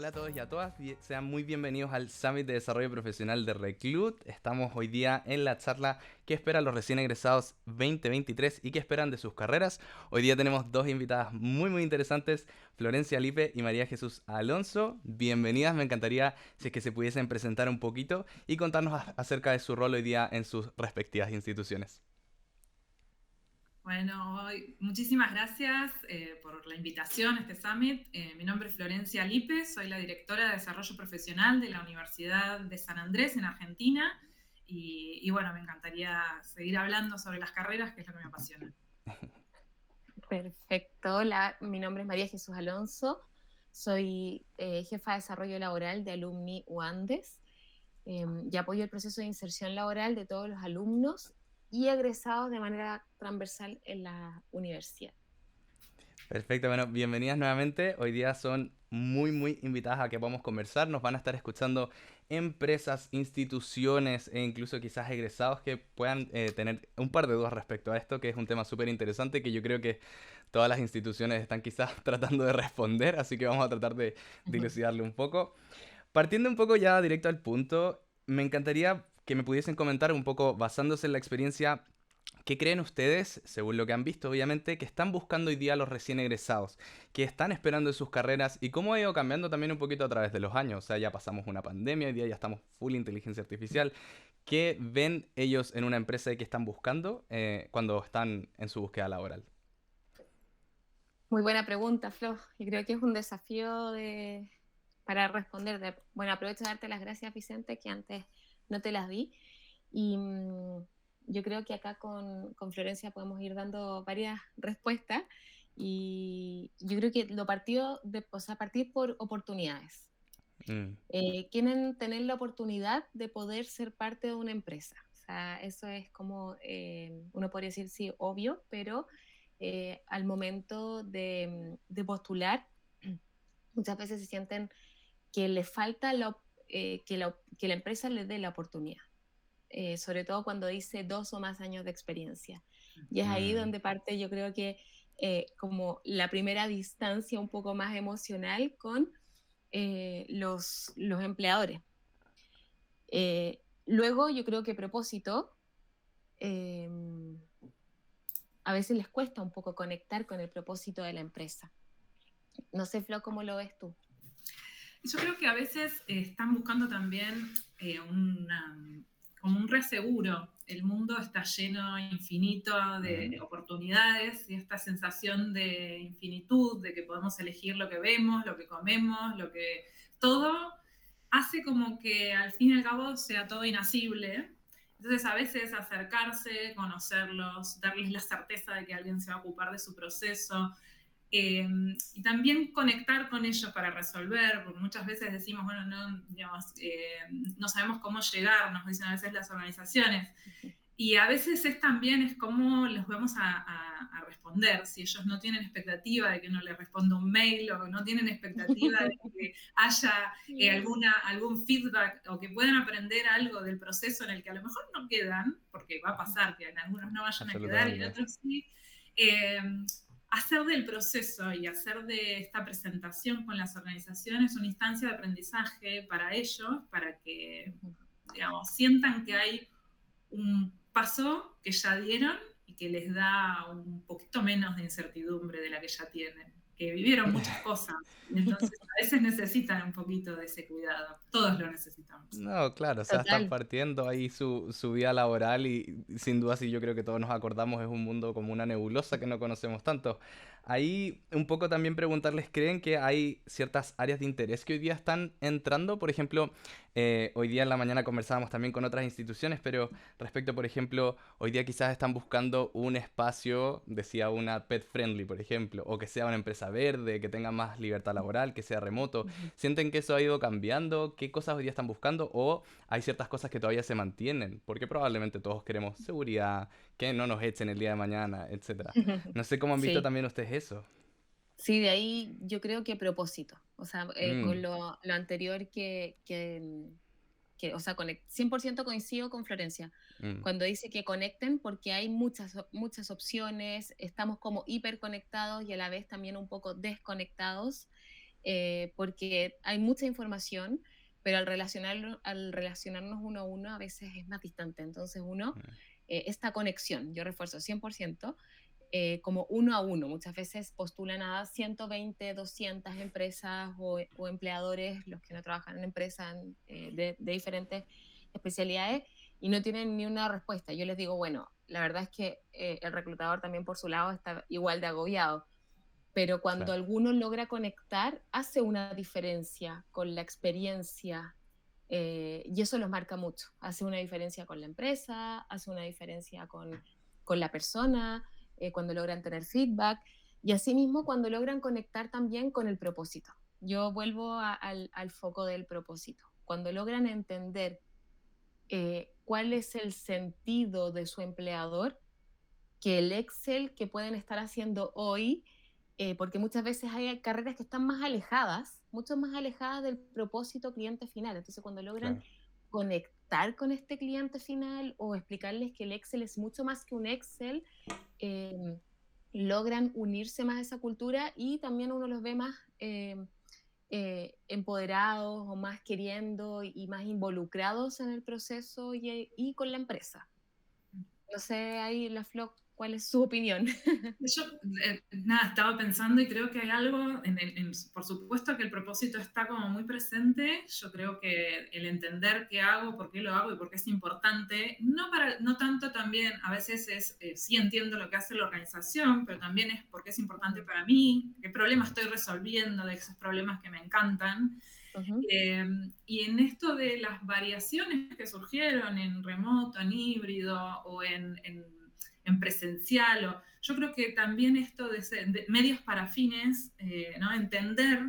Hola a todos y a todas, sean muy bienvenidos al Summit de Desarrollo Profesional de Reclut. Estamos hoy día en la charla ¿Qué esperan los recién egresados 2023 y qué esperan de sus carreras? Hoy día tenemos dos invitadas muy interesantes, Florencia Lipe y María Jesús Alonso. Bienvenidas, me encantaría si es que se pudiesen presentar un poquito y contarnos acerca de su rol hoy día en sus respectivas instituciones. Bueno, muchísimas gracias por la invitación a este summit. Mi nombre es Florencia Lipe, soy la directora de Desarrollo Profesional de la Universidad de San Andrés en Argentina y bueno, me encantaría seguir hablando sobre las carreras, que es lo que me apasiona. Perfecto. Hola, mi nombre es María Jesús Alonso. Soy jefa de desarrollo laboral de Alumni UANDES y apoyo el proceso de inserción laboral de todos los alumnos y egresados de manera transversal en la universidad. Perfecto, bueno, bienvenidas nuevamente. Hoy día son muy invitadas a que podamos conversar. Nos van a estar escuchando empresas, instituciones e incluso quizás egresados que puedan tener un par de dudas respecto a esto, que es un tema súper interesante que yo creo que todas las instituciones están quizás tratando de responder, así que vamos a tratar de dilucidarle un poco. Partiendo un poco ya directo al punto, me encantaría que me pudiesen comentar un poco, basándose en la experiencia, ¿qué creen ustedes, según lo que han visto, obviamente, que están buscando hoy día los recién egresados? ¿Qué están esperando en sus carreras? ¿Y cómo ha ido cambiando también un poquito a través de los años? O sea, ya pasamos una pandemia, hoy día ya estamos full inteligencia artificial. ¿Qué ven ellos en una empresa y qué están buscando cuando están en su búsqueda laboral? Muy buena pregunta, Flo. Yo creo que es un desafío para responder. Bueno, aprovecho de darte las gracias, Vicente, que antes no te las di. Y yo creo que acá con Florencia podemos ir dando varias respuestas. Y yo creo que partir por oportunidades. Mm, Quieren tener la oportunidad de poder ser parte de una empresa. O sea, eso es como, uno podría decir, sí, obvio, pero al momento de postular, muchas veces se sienten que les falta que la empresa les dé la oportunidad. Sobre todo cuando dice 2 o más años de experiencia. Y es ahí mm, donde parte, yo creo que como la primera distancia un poco más emocional con los empleadores. Luego, yo creo que propósito, eh, a veces les cuesta un poco conectar con el propósito de la empresa. No sé, Flo, ¿cómo lo ves tú? Yo creo que a veces están buscando también como un reaseguro. El mundo está lleno, infinito de mm. oportunidades y esta sensación de infinitud, de que podemos elegir lo que vemos, lo que comemos, todo hace como que al fin y al cabo sea todo inasible. Entonces a veces acercarse, conocerlos, darles la certeza de que alguien se va a ocupar de su proceso, y también conectar con ellos para resolver, porque muchas veces decimos, bueno, no, digamos, no sabemos cómo llegar, nos dicen a veces las organizaciones. Y a veces también es cómo les vamos a responder. Si ellos no tienen expectativa de que no les responda un mail o no tienen expectativa de que haya algún feedback o que puedan aprender algo del proceso en el que a lo mejor no quedan, porque va a pasar que en algunos no vayan a quedar y en Absolutamente. otros sí. Eh, Hacer del proceso y hacer de esta presentación con las organizaciones una instancia de aprendizaje para ellos, para que, digamos, sientan que hay un paso que ya dieron y que les da un poquito menos de incertidumbre de la que ya tienen, que vivieron muchas cosas, y entonces a veces necesitan un poquito de ese cuidado, todos lo necesitamos. No, claro, o sea, están Total. partiendo ahí su vida laboral y sin duda, sí, yo creo que todos nos acordamos, es un mundo como una nebulosa que no conocemos tanto. Ahí un poco también preguntarles, ¿creen que hay ciertas áreas de interés que hoy día están entrando? Por ejemplo, hoy día en la mañana conversábamos también con otras instituciones, pero respecto, por ejemplo, hoy día quizás están buscando un espacio, decía una pet friendly, por ejemplo, o que sea una empresa verde, que tenga más libertad laboral, que sea remoto. ¿Sienten que eso ha ido cambiando? ¿Qué cosas hoy día están buscando? ¿O hay ciertas cosas que todavía se mantienen? Porque probablemente todos queremos seguridad, que no nos echen el día de mañana, etcétera. No sé cómo han visto Sí, también ustedes eso. sí, de ahí yo creo que propósito. O sea, con Mm, lo anterior o sea, 100% coincido con Florencia mm, cuando dice que conecten porque hay muchas opciones, estamos como hiperconectados y a la vez también un poco desconectados. porque hay mucha información, pero al relacionarnos uno a uno a veces es más distante. Entonces esta conexión, yo refuerzo 100%, como uno a uno. Muchas veces postulan a 120, 200 empresas o empleadores, los que no trabajan en empresas de diferentes especialidades, y no tienen ni una respuesta. Yo les digo, bueno, la verdad es que el reclutador también por su lado está igual de agobiado, pero cuando Claro, alguno logra conectar, hace una diferencia con la experiencia, y eso los marca mucho. Hace una diferencia con la empresa, hace una diferencia con la persona, cuando logran tener feedback, y asimismo cuando logran conectar también con el propósito. Yo vuelvo al foco del propósito. Cuando logran entender cuál es el sentido de su empleador, que el Excel que pueden estar haciendo hoy, porque muchas veces hay carreras que están más alejadas, mucho más alejadas del propósito cliente final. Entonces, cuando logran claro. conectar con este cliente final o explicarles que el Excel es mucho más que un Excel, eh, logran unirse más a esa cultura y también uno los ve más empoderados o más queriendo y más involucrados en el proceso y con la empresa. No sé, ahí la Flo, ¿cuál es su opinión? Yo, nada, estaba pensando y creo que hay algo, por supuesto que el propósito está como muy presente. Yo creo que el entender qué hago, por qué lo hago y por qué es importante, no tanto también, a veces es, sí entiendo lo que hace la organización, pero también es porque es importante para mí, qué problemas Ujú. estoy resolviendo de esos problemas que me encantan. Ujú, Y en esto de las variaciones que surgieron en remoto, en híbrido o en presencial, yo creo que también esto de medios para fines, ¿no? Entender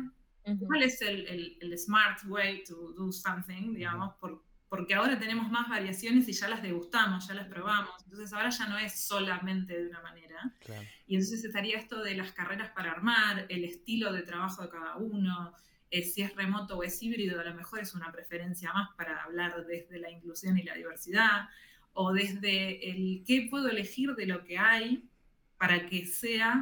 ujú, cuál es el smart way to do something, Ujú. digamos, porque ahora tenemos más variaciones y ya las degustamos, ya las probamos. Entonces ahora ya no es solamente de una manera. Claro. Y entonces estaría esto de las carreras para armar, el estilo de trabajo de cada uno, si es remoto o es híbrido, a lo mejor es una preferencia más para hablar desde la inclusión y la diversidad, o desde el qué puedo elegir de lo que hay para que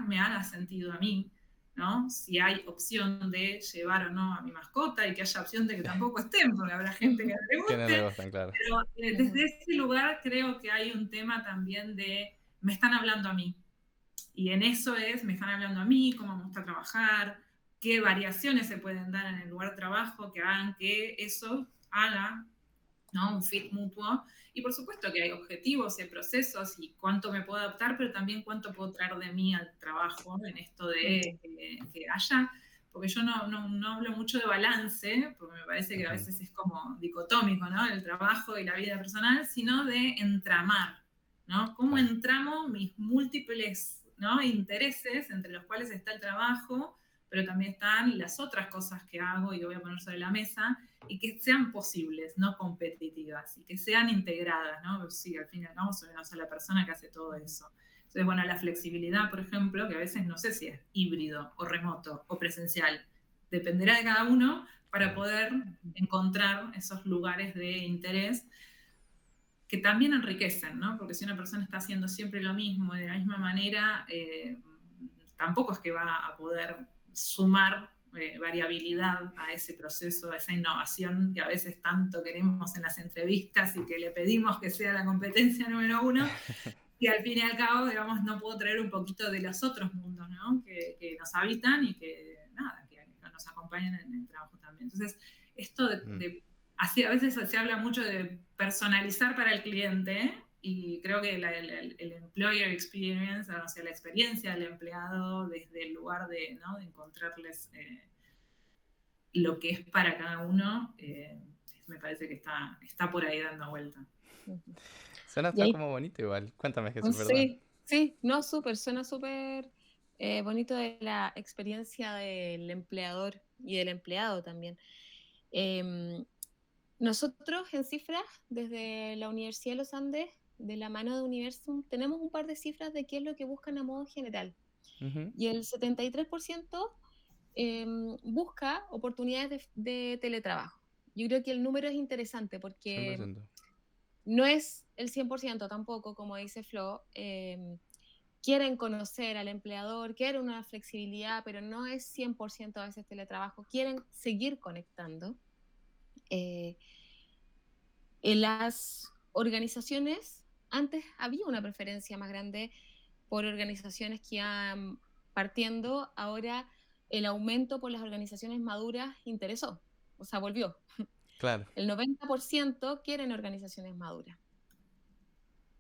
me haga sentido a mí, ¿no? Si hay opción de llevar o no a mi mascota y que haya opción de que tampoco estén, porque habrá gente que no le Que no le guste, gustan, claro. pero ujú, desde ese lugar creo que hay un tema también de me están hablando a mí. Y en eso me están hablando a mí, cómo me gusta trabajar, qué variaciones se pueden dar en el lugar de trabajo que hagan que eso haga, ¿no? Un fit mutuo. Y por supuesto que hay objetivos y hay procesos y cuánto me puedo adaptar, pero también cuánto puedo traer de mí al trabajo en esto de ujú, que haya, porque yo no hablo mucho de balance, porque me parece que a Ujú. veces es como dicotómico, ¿no? El trabajo y la vida personal, sino de entramar, ¿no? ¿Cómo Claro. entramo mis múltiples, ¿no? intereses entre los cuales está el trabajo, pero también están las otras cosas que hago y que voy a poner sobre la mesa, y que sean posibles, no competitivas, y que sean integradas, ¿no? Sí, al fin y al cabo soy una sola persona que hace todo eso. Entonces, bueno, la flexibilidad, por ejemplo, que a veces no sé si es híbrido o remoto o presencial, dependerá de cada uno para Claro. poder encontrar esos lugares de interés que también enriquecen, ¿no? Porque si una persona está haciendo siempre lo mismo de la misma manera, tampoco es que va a poder sumar variabilidad a ese proceso, a esa innovación que a veces tanto queremos en las entrevistas y que le pedimos que sea la competencia número uno, y al fin y al cabo, digamos, no puedo traer un poquito de los otros mundos, ¿no? Que nos habitan y que, nada, que nos acompañan en el trabajo también. Entonces, esto Mm. así a veces se habla mucho de personalizar para el cliente y creo que el employer experience, o sea, la experiencia del empleado desde el lugar de, ¿no? de encontrarles lo que es para cada uno, me parece que está por ahí dando vuelta. ujú. Suena Y todo ahí, como bonito igual. Cuéntame, Jesús, perdón. sí, sí, no, súper, suena súper bonito de la experiencia del empleador y del empleado también. Em, Nosotros en cifras, desde la Universidad de los Andes, de la mano de Universum, tenemos un par de cifras de qué es lo que buscan a modo general. Ujú. Y el 73% busca oportunidades de teletrabajo. Yo creo que el número es interesante Cien por porque ciento. no es el 100% tampoco, como dice Flo, quieren conocer al empleador, quieren una flexibilidad, pero no es 100% a veces teletrabajo, quieren seguir conectando. Eh, en las organizaciones, antes había una preferencia más grande por organizaciones que iban partiendo, ahora el aumento por las organizaciones maduras interesó, o sea, volvió. Claro, El 90% quieren organizaciones maduras.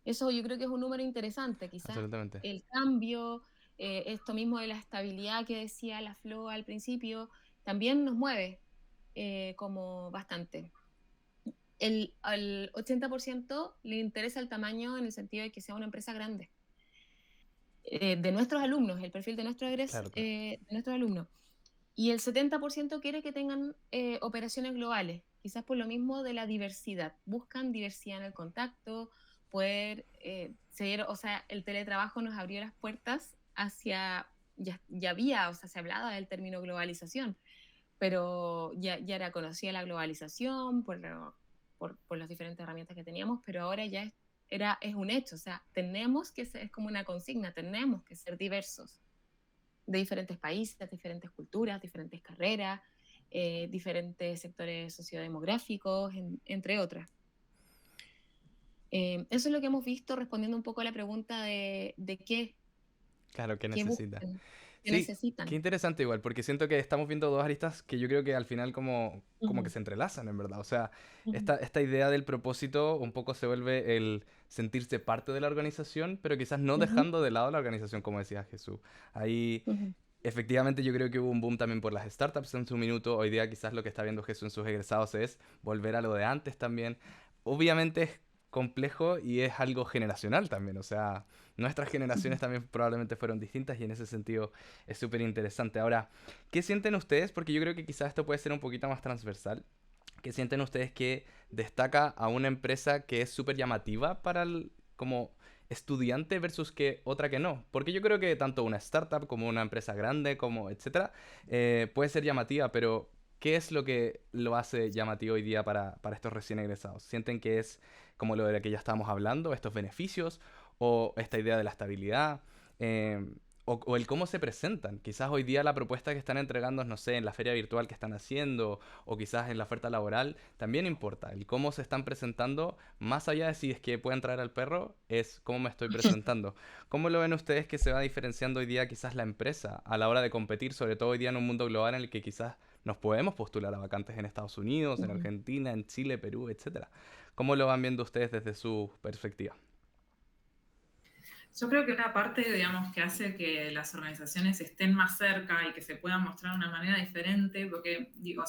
Eso yo creo que es un número interesante, quizás absolutamente. el cambio, esto mismo de la estabilidad que decía la Flo al principio, también nos mueve como bastante. Al 80% le interesa el tamaño en el sentido de que sea una empresa grande. De nuestros alumnos, el perfil de, Claro, claro. de nuestros alumnos. Y el 70% quiere que tengan operaciones globales, quizás por lo mismo de la diversidad. Buscan diversidad en el contacto, poder seguir, o sea, el teletrabajo nos abrió las puertas hacia, ya había, o sea, se hablaba del término globalización, pero ya era conocida la globalización por las diferentes herramientas que teníamos, pero ahora ya es un hecho, o sea, tenemos que ser, es como una consigna, tenemos que ser diversos de diferentes países, diferentes culturas, diferentes carreras, diferentes sectores sociodemográficos, entre otras. Eso es lo que hemos visto respondiendo un poco a la pregunta de Claro, que qué necesita. buscan, qué Sí, qué necesitan. interesante igual, porque siento que estamos viendo dos aristas que yo creo que al final como que Ujú, se entrelazan, en verdad. O sea, ujú, esta idea del propósito un poco se vuelve el sentirse parte de la organización, pero quizás no ujú, dejando de lado la organización, como decía Jesús. Ahí, ujú, efectivamente, yo creo que hubo un boom también por las startups en su minuto. Hoy día quizás lo que está viendo Jesús en sus egresados es volver a lo de antes también. Obviamente es complejo y es algo generacional también. O sea, nuestras ujú. generaciones también probablemente fueron distintas y en ese sentido es súper interesante. Ahora, ¿qué sienten ustedes? Porque yo creo que quizás esto puede ser un poquito más transversal. ¿Qué sienten ustedes que destaca a una empresa que es súper llamativa para el como estudiante versus que otra que no? Porque yo creo que tanto una startup como una empresa grande, como etcétera, puede ser llamativa, pero ¿qué es lo que lo hace llamativo hoy día para estos recién egresados? ¿Sienten que es como lo de la que ya estábamos hablando, estos beneficios, o esta idea de la estabilidad? O el cómo se presentan. Quizás hoy día la propuesta que están entregando, no sé, en la feria virtual que están haciendo, o quizás en la oferta laboral, también importa. El cómo se están presentando, más allá de si es que pueden traer al perro, es cómo me estoy presentando. ¿Cómo lo ven ustedes que se va diferenciando hoy día quizás la empresa a la hora de competir, sobre todo hoy día en un mundo global en el que quizás nos podemos postular a vacantes en Estados Unidos, en Ujú. Argentina, en Chile, Perú, etcétera? ¿Cómo lo van viendo ustedes desde su perspectiva? Yo creo que una parte, digamos, que hace que las organizaciones estén más cerca y que se puedan mostrar de una manera diferente, porque, digo,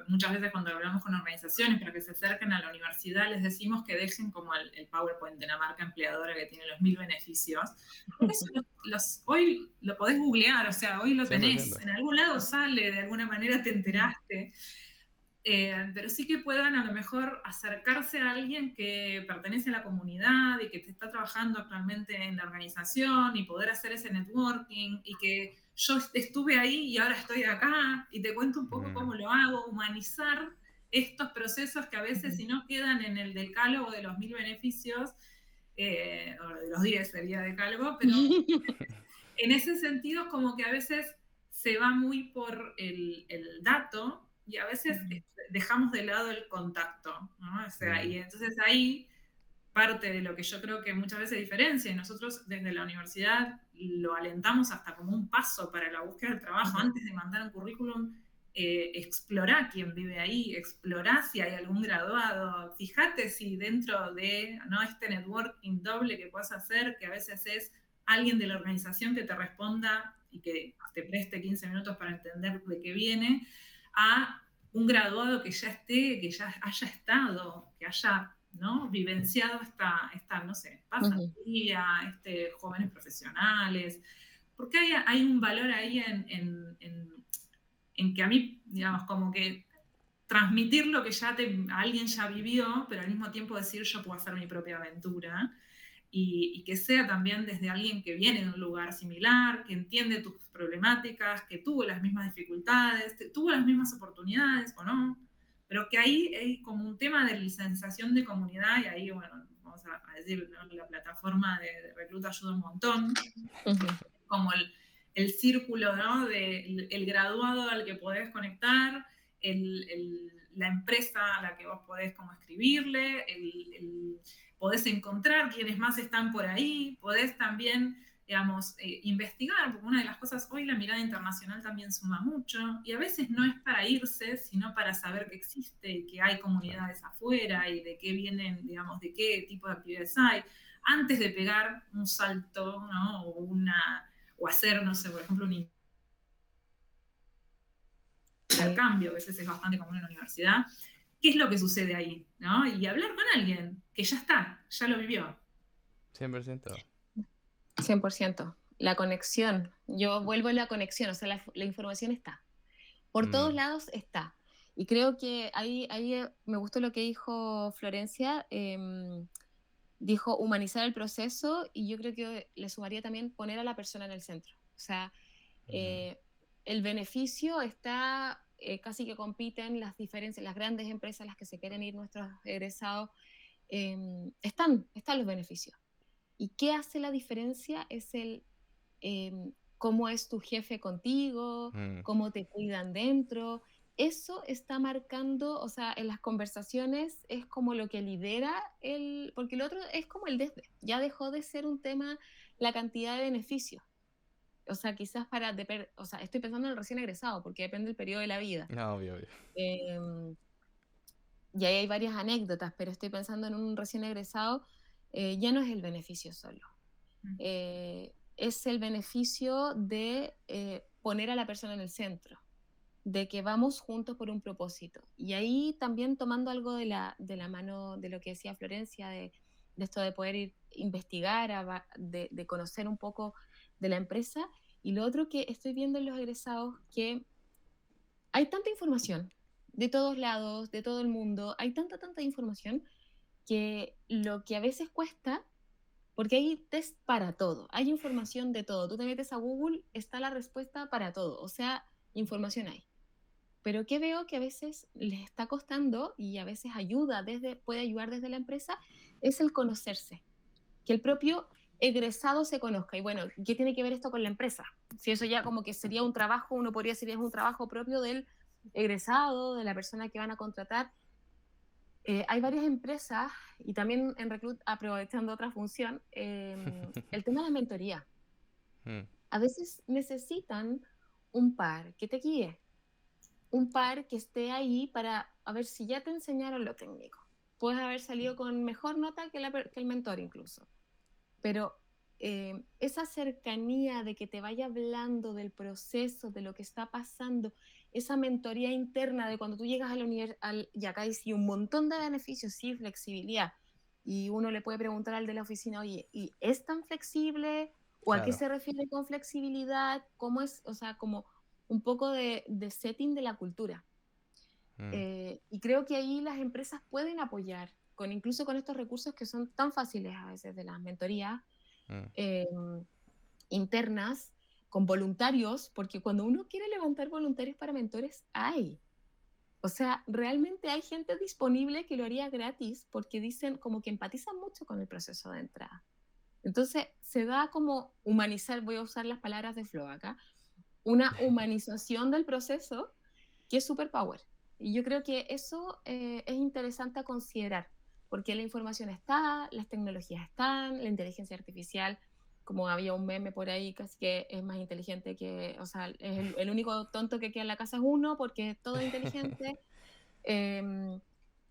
muchas veces cuando hablamos con organizaciones para que se acerquen a la universidad, les decimos que dejen como el PowerPoint de la marca empleadora que tiene los 1000 beneficios, porque eso hoy lo podés googlear, o sea, hoy lo tenés, 100%. en algún lado sale, de alguna manera te enteraste. Pero sí que puedan a lo mejor acercarse a alguien que pertenece a la comunidad y que te está trabajando actualmente en la organización y poder hacer ese networking y que yo estuve ahí y ahora estoy acá y te cuento un poco Mm, cómo lo hago, humanizar estos procesos que a veces Ujú. si no quedan en el decálogo de los 1000 beneficios, o de los 10 sería decálogo, pero en ese sentido como que a veces se va muy por el dato y a veces Ujú. dejamos de lado el contacto, ¿no? O sea, mm, y entonces ahí parte de lo que yo creo que muchas veces diferencia, y nosotros desde la universidad lo alentamos hasta como un paso para la búsqueda del trabajo, Ujú. antes de mandar un currículum, explorá quién vive ahí, explorá si hay algún graduado, fíjate si dentro de, ¿no?, este networking doble que puedas hacer, que a veces es alguien de la organización que te responda y que te preste 15 minutos para entender de qué viene, a un graduado que ya esté, que ya haya estado, que haya, ¿no?, vivenciado no sé, Ujú. pasantía, jóvenes profesionales, porque hay un valor ahí en que a mí, digamos, como que transmitir lo que alguien ya vivió, pero al mismo tiempo decir yo puedo hacer mi propia aventura y que sea también desde alguien que viene de un lugar similar, que entiende tus problemáticas, que tuvo las mismas dificultades, tuvo las mismas oportunidades o no, pero que ahí hay como un tema de la sensación de comunidad y ahí, bueno, vamos a decir, ¿no? La plataforma de Recluta ayuda un montón, como el círculo, ¿no? El graduado al que podés conectar, la empresa a la que vos podés como escribirle, podés encontrar quienes más están por ahí, podés también, digamos, investigar, porque una de las cosas, hoy la mirada internacional también suma mucho, y a veces no es para irse, sino para saber que existe, que hay comunidades afuera y de qué vienen, digamos, de qué tipo de actividades hay, antes de pegar un salto, ¿no? O hacer, no sé, por ejemplo, un intercambio, que a veces es bastante común en la universidad. ¿Qué es lo que sucede ahí? ¿No? Y hablar con alguien que ya está, ya lo vivió. 100%. 100%. La conexión. Yo vuelvo a la conexión, o sea, la información está. Por todos lados está. Y creo que ahí me gustó lo que dijo Florencia. Dijo humanizar el proceso, y yo creo que le sumaría también poner a la persona en el centro. O sea, el beneficio está, casi que compiten las diferencias, las grandes empresas, las que se quieren ir, nuestros egresados, están los beneficios. ¿Y qué hace la diferencia? Es cómo es tu jefe contigo, cómo te cuidan dentro. Eso está marcando, o sea, en las conversaciones es como lo que lidera porque el otro es como el desde. Ya dejó de ser un tema la cantidad de beneficios. O sea, quizás o sea, estoy pensando en el recién egresado, porque depende del periodo de la vida. No, obvio. Y ahí hay varias anécdotas, pero estoy pensando en un recién egresado, ya no es el beneficio solo. Es el beneficio de poner a la persona en el centro, de que vamos juntos por un propósito. Y ahí también tomando algo de la mano de lo que decía Florencia, de esto de poder investigar, de conocer un poco de la empresa. Y lo otro que estoy viendo en los egresados, que hay tanta información de todos lados, de todo el mundo, hay tanta información, que lo que a veces cuesta, porque hay test para todo, hay información de todo. Tú te metes a Google, está la respuesta para todo, o sea, información hay. Pero ¿qué veo que a veces les está costando, y a veces puede ayudar desde la empresa? Es el conocerse, que el propio egresado se conozca. Y bueno, ¿qué tiene que ver esto con la empresa? Si eso ya como que sería un trabajo, uno podría decir es un trabajo propio del egresado, de la persona que van a contratar. Hay varias empresas, y también en Reclut, aprovechando otra función, el tema de la mentoría. A veces necesitan un par que te guíe, un par que esté ahí para a ver si ya te enseñaron lo técnico. Puedes haber salido con mejor nota que el mentor incluso. Pero esa cercanía de que te vaya hablando del proceso, de lo que está pasando, esa mentoría interna de cuando tú llegas a la universidad, y acá hay un montón de beneficios, sí, flexibilidad, y uno le puede preguntar al de la oficina, oye, ¿y es tan flexible? ¿O a qué se refiere con flexibilidad? ¿Cómo es? O sea, como un poco de setting de la cultura. Y creo que ahí las empresas pueden apoyar, incluso con estos recursos que son tan fáciles a veces de las mentorías internas, con voluntarios, porque cuando uno quiere levantar voluntarios para mentores, hay. O sea, realmente hay gente disponible que lo haría gratis, porque dicen como que empatizan mucho con el proceso de entrada. Entonces, se da como humanizar, voy a usar las palabras de Flo acá, una humanización del proceso que es superpower. Y yo creo que eso es interesante a considerar, porque la información está, las tecnologías están, la inteligencia artificial, como había un meme por ahí, casi que es más inteligente que, o sea, es el único tonto que queda en la casa es uno, porque todo es inteligente.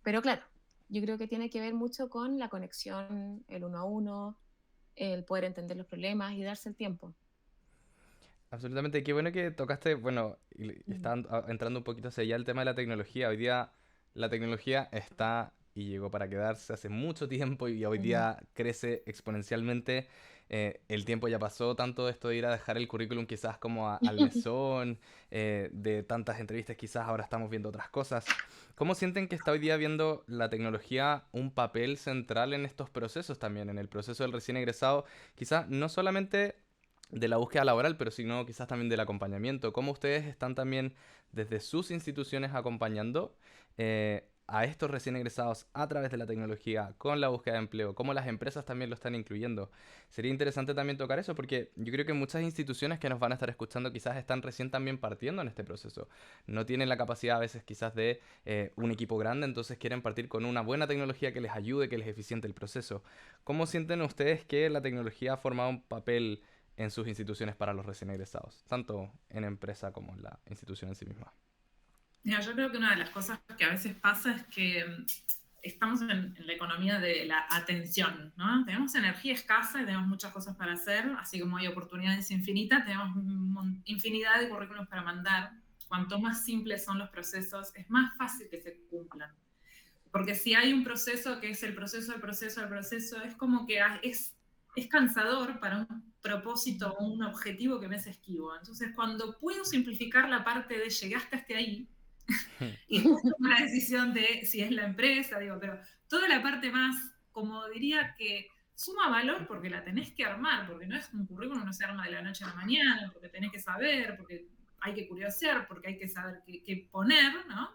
Pero claro, yo creo que tiene que ver mucho con la conexión, el uno a uno, el poder entender los problemas y darse el tiempo. Absolutamente, qué bueno que tocaste, bueno, y están entrando un poquito hacia allá el tema de la tecnología. Hoy día la tecnología está y llegó para quedarse hace mucho tiempo, y hoy día crece exponencialmente. El tiempo ya pasó, tanto esto de ir a dejar el currículum quizás como al mesón, de tantas entrevistas, quizás ahora estamos viendo otras cosas. ¿Cómo sienten que está hoy día viendo la tecnología un papel central en estos procesos también, en el proceso del recién egresado? Quizás no solamente de la búsqueda laboral, pero sino quizás también del acompañamiento. ¿Cómo ustedes están también desde sus instituciones acompañando a estos recién egresados a través de la tecnología, con la búsqueda de empleo, cómo las empresas también lo están incluyendo. Sería interesante también tocar eso porque yo creo que muchas instituciones que nos van a estar escuchando quizás están recién también partiendo en este proceso. No tienen la capacidad a veces quizás de un equipo grande, entonces quieren partir con una buena tecnología que les ayude, que les eficiente el proceso. ¿Cómo sienten ustedes que la tecnología ha formado un papel en sus instituciones para los recién egresados, tanto en empresa como en la institución en sí misma? Mira, yo creo que una de las cosas que a veces pasa es que estamos en la economía de la atención, ¿no? Tenemos energía escasa y tenemos muchas cosas para hacer, así como hay oportunidades infinitas, tenemos infinidad de currículos para mandar. Cuanto más simples son los procesos, es más fácil que se cumplan. Porque si hay un proceso que es el proceso, el proceso, el proceso, es como que es cansador para un propósito o un objetivo que me es esquivo. Entonces, cuando puedo simplificar la parte de llegaste hasta ahí, y después tomo la decisión de si es la empresa, digo, pero toda la parte más, como diría que suma valor porque la tenés que armar, porque no es un currículum, no se arma de la noche a la mañana, porque tenés que saber, porque hay que curiosear, porque hay que saber qué poner, ¿no?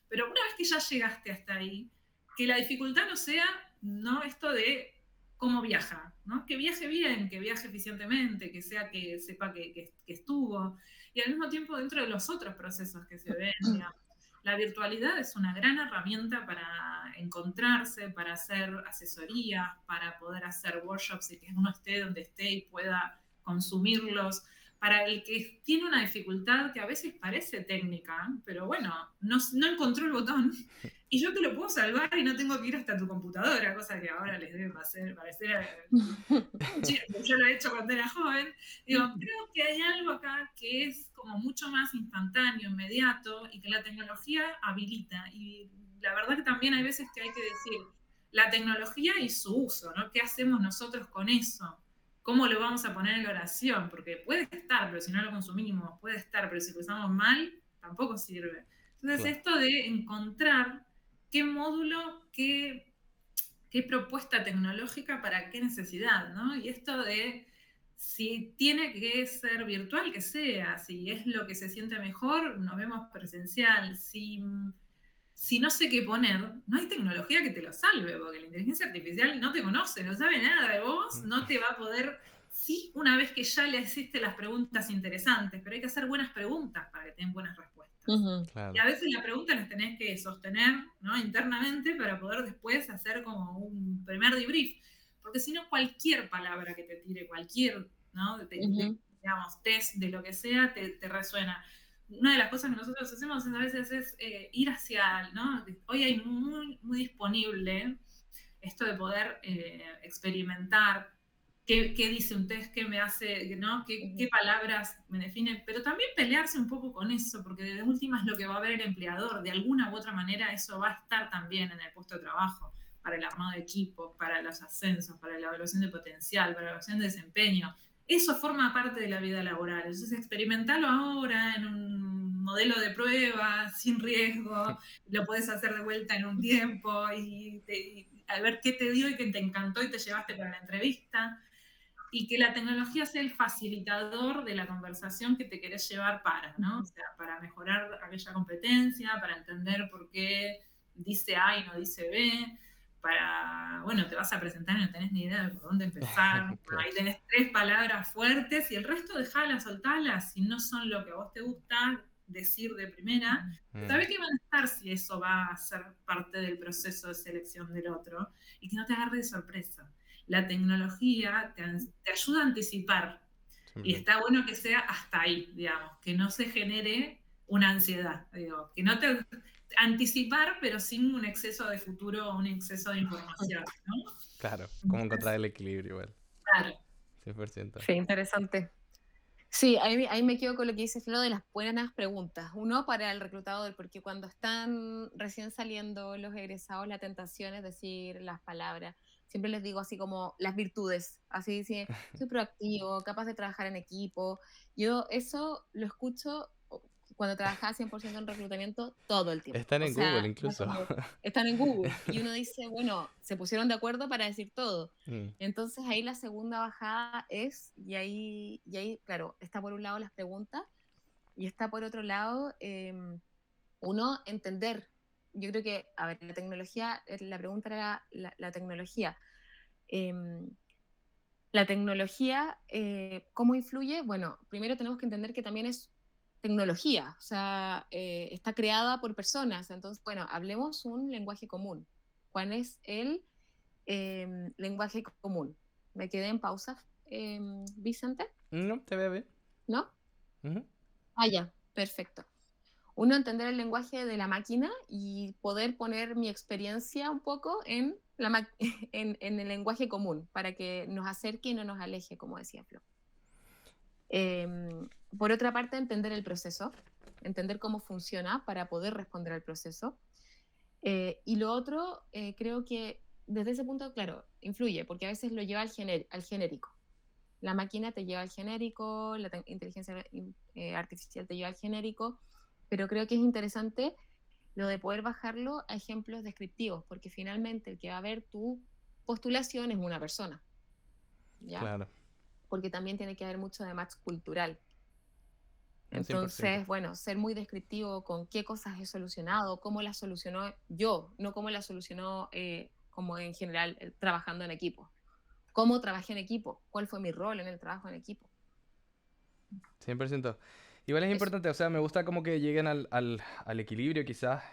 Pero una vez que ya llegaste hasta ahí, que la dificultad no sea, ¿no? Esto de cómo viaja, ¿no? Que viaje bien, que viaje eficientemente, que sea que sepa que estuvo, y al mismo tiempo dentro de los otros procesos que se ven, digamos. La virtualidad es una gran herramienta para encontrarse, para hacer asesorías, para poder hacer workshops y que uno esté donde esté y pueda consumirlos. Para el que tiene una dificultad que a veces parece técnica, pero bueno, no encontró el botón y yo te lo puedo salvar y no tengo que ir hasta tu computadora, cosa que ahora les debe parecer yo lo he hecho cuando era joven. Digo, creo que hay algo acá que es como mucho más instantáneo, inmediato y que la tecnología habilita. Y la verdad que también hay veces que hay que decir la tecnología y su uso, ¿no? ¿Qué hacemos nosotros con eso? ¿Cómo lo vamos a poner en la oración? Porque puede estar, pero si no lo consumimos, puede estar, pero si lo usamos mal, tampoco sirve. Entonces, Claro. esto de encontrar qué módulo, qué propuesta tecnológica para qué necesidad, ¿no? Y esto de si tiene que ser virtual, que sea, si es lo que se siente mejor, nos vemos presencial, si no sé qué poner, no hay tecnología que te lo salve, porque la inteligencia artificial no te conoce, no sabe nada de vos, no te va a poder, sí, una vez que ya le hiciste las preguntas interesantes, pero hay que hacer buenas preguntas para que tengan buenas respuestas. Y Claro. a veces la pregunta las tenés que sostener, ¿no? Internamente para poder después hacer como un primer debrief. Porque si no, cualquier palabra que te tire, cualquier, ¿no? Digamos, test de lo que sea, te resuena. Una de las cosas que nosotros hacemos a veces es ir hacia, ¿no? Hoy hay muy disponible esto de poder experimentar qué dice un test, qué me hace, ¿no? Qué palabras me definen, pero también pelearse un poco con eso, porque de última es lo que va a ver el empleador, de alguna u otra manera eso va a estar también en el puesto de trabajo, para el armado de equipos, para los ascensos, para la evaluación de potencial, para la evaluación de desempeño. Eso forma parte de la vida laboral. Entonces, experimentarlo ahora en un modelo de prueba, sin riesgo, lo puedes hacer de vuelta en un tiempo y a ver qué te dio y qué te encantó y te llevaste para la entrevista. Y que la tecnología sea el facilitador de la conversación que te querés llevar para, ¿no? O sea, para mejorar aquella competencia, para entender por qué dice A y no dice B, para, bueno, te vas a presentar y no tenés ni idea de por dónde empezar, Claro. ahí tenés 3 palabras fuertes y el resto dejalas, soltalas, si no son lo que a vos te gusta decir de primera, sabés que van a estar si eso va a ser parte del proceso de selección del otro y que no te agarre de sorpresa. La tecnología te ayuda a anticipar y 100%. está bueno que sea hasta ahí, digamos, que no se genere una ansiedad, digo, que no te anticipar, pero sin un exceso de futuro o un exceso de información, ¿no? Claro, cómo encontrar Entonces, el equilibrio igual. claro. 100%. Sí, interesante. Sí, ahí me quedo con lo que dice Flo de las buenas preguntas. Uno, para el reclutador, porque cuando están recién saliendo los egresados, la tentación es decir las palabras. Siempre les digo así como las virtudes, así dice, soy proactivo, capaz de trabajar en equipo. Yo eso lo escucho cuando trabajaba 100% en reclutamiento todo el tiempo. Están O en sea, Google era incluso. como, están en Google y uno dice, bueno, se pusieron de acuerdo para decir todo. Mm, Entonces ahí la segunda bajada es, y ahí, claro, está por un lado las preguntas y está por otro lado, uno, entender. yo creo que, a ver, la tecnología, la pregunta era la tecnología. Em, la tecnología, ¿cómo influye? Bueno, primero tenemos que entender que también es tecnología, o sea, está creada por personas. Entonces, bueno, hablemos un lenguaje común. ¿Cuál es el lenguaje común? Me quedé en pausa, Vicente, No, te veo bien. ¿no? Ujú. Ah, ya, perfecto. Uno, entender el lenguaje de la máquina y poder poner mi experiencia un poco en, en el lenguaje común para que nos acerque y no nos aleje, como decía Flo. Por otra parte, entender el proceso, entender cómo funciona para poder responder al proceso. Y lo otro, creo que desde ese punto, claro, influye, porque a veces lo lleva al genérico. La máquina te lleva al genérico, la inteligencia artificial te lleva al genérico, pero creo que es interesante lo de poder bajarlo a ejemplos descriptivos, porque finalmente el que va a ver tu postulación es una persona, ¿ya? Claro, Porque también tiene que haber mucho de match cultural. un 100%. Entonces, bueno, ser muy descriptivo con qué cosas he solucionado, cómo las solucionó yo, no cómo las solucionó como en general trabajando en equipo. ¿Cómo trabajé en equipo? ¿Cuál fue mi rol en el trabajo en equipo? 100%. Igual es Eso. importante, o sea, me gusta como que lleguen al equilibrio quizás.